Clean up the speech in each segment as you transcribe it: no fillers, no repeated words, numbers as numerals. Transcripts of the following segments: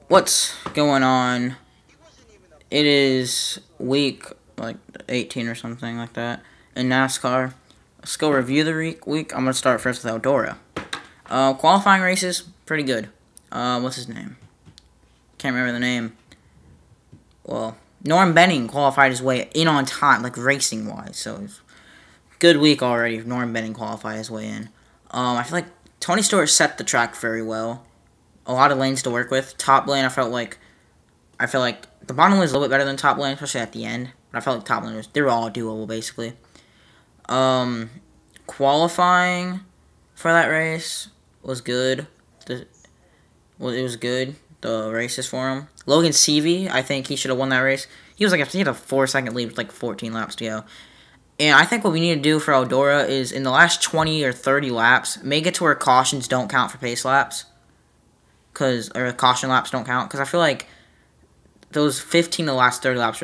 What's going on? It is week like 18 or something like that in NASCAR. Let's go review the week. I'm gonna start first with Eldora. Qualifying races, pretty good. What's his name? Can't remember the name. Well, Norm Benning qualified his way in on time, like racing wise. So it's good week already. Norm Benning qualified his way in. I feel like Tony Stewart set the track very well. A lot of lanes to work with. Top lane, I felt like the bottom lane was a little bit better than top lane, especially at the end. But I felt like top lane they were all doable basically. Qualifying for that race was good. It was good. The races for him. Logan Seavey, I think he should have won that race. He had a 4-second lead with like 14 laps to go. And I think what we need to do for Eldora is in the last 20 or 30 laps, make it to where cautions don't count for pace laps. Or caution laps don't count. Because I feel like those 15 to the last 30 laps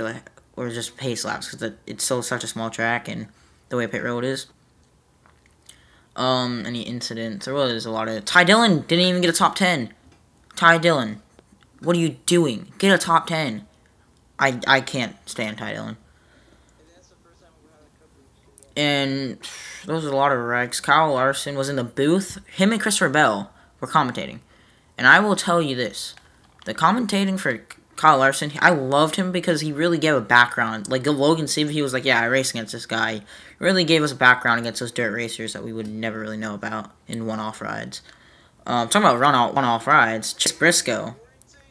were just pace laps. Because it's such a small track and the way pit road is. Any incidents? There was a lot of... Ty Dillon didn't even get a top 10. Ty Dillon, what are you doing? Get a top 10. I can't stand Ty Dillon. And those are a lot of wrecks. Kyle Larson was in the booth. Him and Christopher Bell were commentating. And I will tell you this. The commentating for Kyle Larson, I loved him because he really gave a background. Like Logan Seavey, he was like, yeah, I raced against this guy. He really gave us a background against those dirt racers that we would never really know about in one-off rides. Talking about one-off rides, Chase Briscoe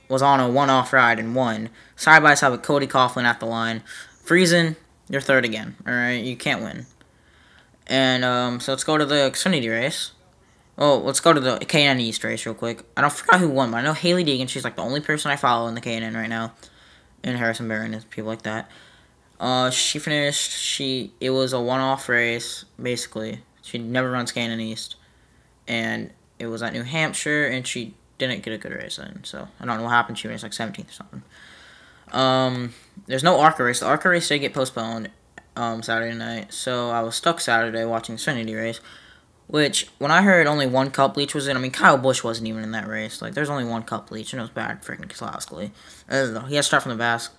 was on a one-off ride and won. Side by side with Cody Coughlin at the line. Friesen, you're third again. Alright, you can't win. And so let's go to the Xfinity race. Oh, let's go to the K&N East race real quick. I don't forget who won, but I know Hailie Deegan. She's like the only person I follow in the K&N right now. And Harrison Barron and people like that. She finished. It was a one-off race basically. She never runs K&N East, and it was at New Hampshire, and she didn't get a good race in. So I don't know what happened. She finished like 17th or something. There's no ARCA race. The ARCA race did get postponed Saturday night, so I was stuck Saturday watching the Xfinity race. Which, when I heard only one Cup Leach was in, I mean, Kyle Busch wasn't even in that race. Like, there's only one Cup Leach, and it was bad freaking Keselowski. He had to start from the Basque.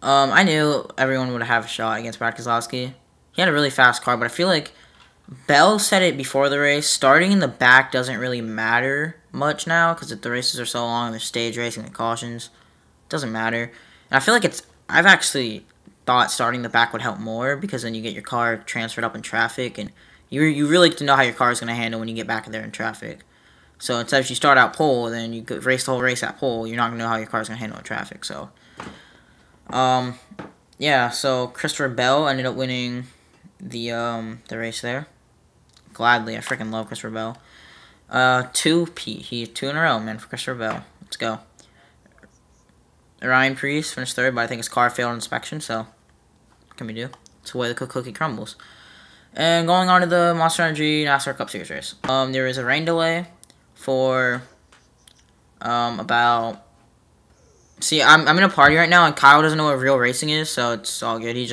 I knew everyone would have a shot against Brad Keselowski. He had a really fast car, but I feel like Bell said it before the race. Starting in the back doesn't really matter much now, because the races are so long, and they're stage racing and cautions. It doesn't matter. And I feel like I've actually thought starting the back would help more, because then you get your car transferred up in traffic, and you really get to know how your car is going to handle when you get back there in traffic. So instead if you start out pole, then you could race the whole race at pole, you're not going to know how your car is going to handle in traffic. So, yeah, so Christopher Bell ended up winning the race there. Gladly, I freaking love Christopher Bell. Two in a row, man, for Christopher Bell. Let's go. Ryan Preece finished third, but I think his car failed inspection, so what can we do? It's the way the cookie crumbles. And going on to the Monster Energy NASCAR Cup Series race. There is a rain delay for about... See, I'm in a party right now, and Kyle doesn't know what real racing is, so it's all good. He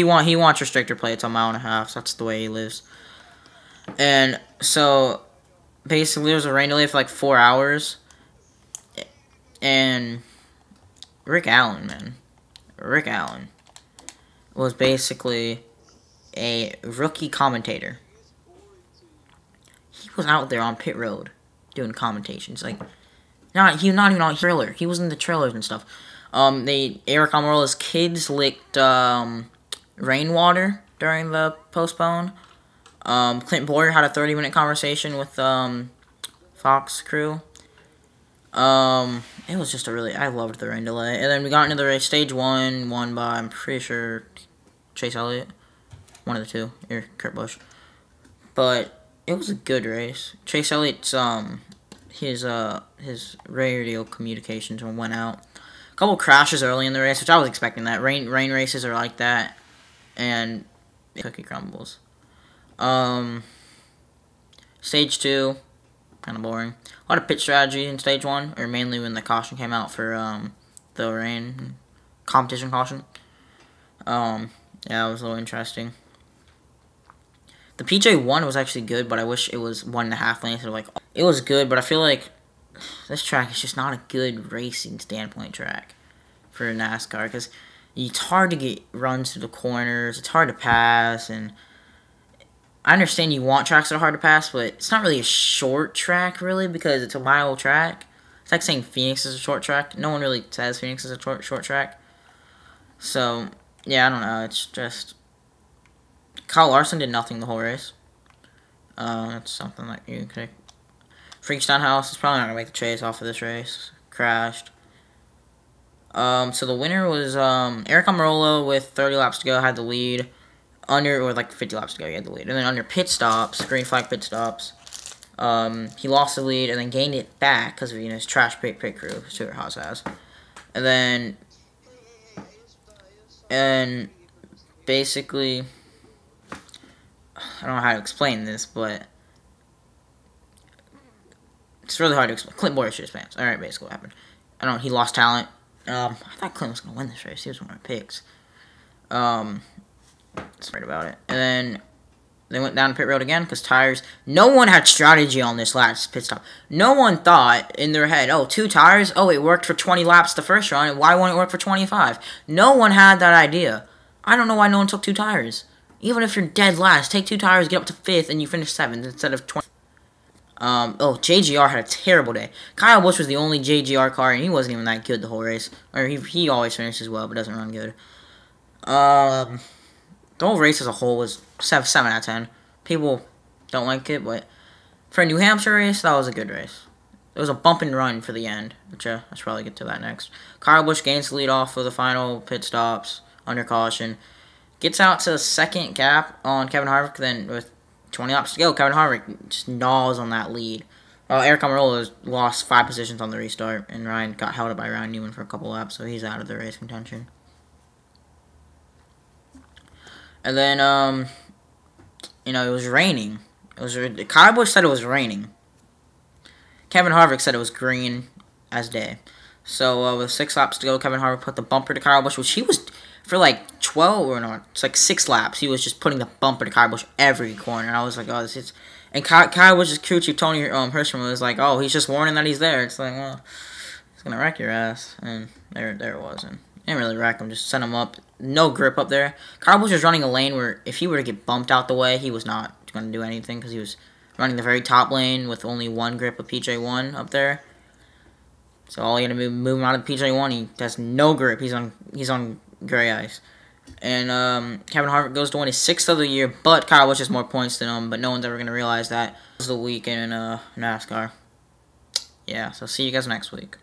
wants restrictor plates on 1.5 miles, so that's the way he lives. And so basically, there was a rain delay for like 4 hours, and Rick Allen was basically a rookie commentator. He was out there on pit road doing commentations. Like, he was not even on trailer. He was in the trailers and stuff. Eric Almirola's kids licked rainwater during the postpone. Clint Boyer had a 30-minute conversation with Fox crew. It was just I loved the rain delay. And then we got into the race. Stage 1 won by, I'm pretty sure, Chase Elliott. One of the two, or Kurt Busch. But it was a good race. Chase Elliott's his radio communications went out. A couple crashes early in the race, which I was expecting that. Rain races are like that, and cookie crumbles. Stage 2, kind of boring. A lot of pit strategy in stage 1, or mainly when the caution came out for the rain competition caution. Yeah, it was a little interesting. The PJ1 was actually good, but I wish it was 1.5 lanes. So like, it was good, but I feel like this track is just not a good racing standpoint track for NASCAR, because it's hard to get runs through the corners, it's hard to pass, and I understand you want tracks that are hard to pass, but it's not really a short track, really, because it's a mile track. It's like saying Phoenix is a short track. No one really says Phoenix is a short track. So, yeah, I don't know. It's just... Kyle Larson did nothing the whole race. That's something like you could... Freak Stenhouse is probably not going to make the chase off of this race. Crashed. So the winner was Eric Almirola with 30 laps to go, had the lead. Or like 50 laps to go, he had the lead. And then under pit stops, green flag pit stops, he lost the lead and then gained it back because of, his trash pit crew, Stuart Haas has. And basically, I don't know how to explain this, but it's really hard to explain. Clint Bowyer shit his pants. Alright, basically what happened. I don't know, he lost talent. I thought Clint was going to win this race. He was one of my picks. Sorry about it. And then they went down pit road again because tires. No one had strategy on this last pit stop. No one thought in their head, oh, 2 tires? Oh, it worked for 20 laps the first run, and why won't it work for 25? No one had that idea. I don't know why no one took 2 tires. Even if you're dead last, take 2 tires, get up to 5th, and you finish 7th instead of 20. JGR had a terrible day. Kyle Busch was the only JGR car, and he wasn't even that good the whole race. Or he always finishes well, but doesn't run good. The whole race as a whole was 7 out of 10. People don't like it, but for a New Hampshire race, that was a good race. It was a bump and run for the end, which I should probably get to that next. Kyle Busch gains the lead off for the final pit stops under caution. Gets out to the second gap on Kevin Harvick, then with 20 laps to go, Kevin Harvick just gnaws on that lead. Eric Almirola lost 5 positions on the restart, and Ryan got held up by Ryan Newman for a couple laps, so he's out of the race contention. And then, it was raining. Kyle Busch said it was raining. Kevin Harvick said it was green as day. So, with 6 laps to go, Kevin Harvick put the bumper to Kyle Busch, which he was, for like 12 or not, it's like 6 laps, he was just putting the bumper to Kyle Busch every corner. And I was like, oh, this is... And Kyle Busch's crew chief, Tony Hirschman, was like, oh, he's just warning that he's there. It's like, well, he's going to wreck your ass. And there it was. And didn't really wreck him, just sent him up. No grip up there. Kyle Busch was running a lane where if he were to get bumped out the way, he was not going to do anything because he was running the very top lane with only 1 grip of PJ1 up there. So all you had to move him out of PJ1. He has no grip. He's on gray ice. And Kevin Harvick goes to win his 6th of the year, but Kyle Busch has more points than him. But no one's ever going to realize that. This is the weekend in NASCAR. Yeah, so see you guys next week.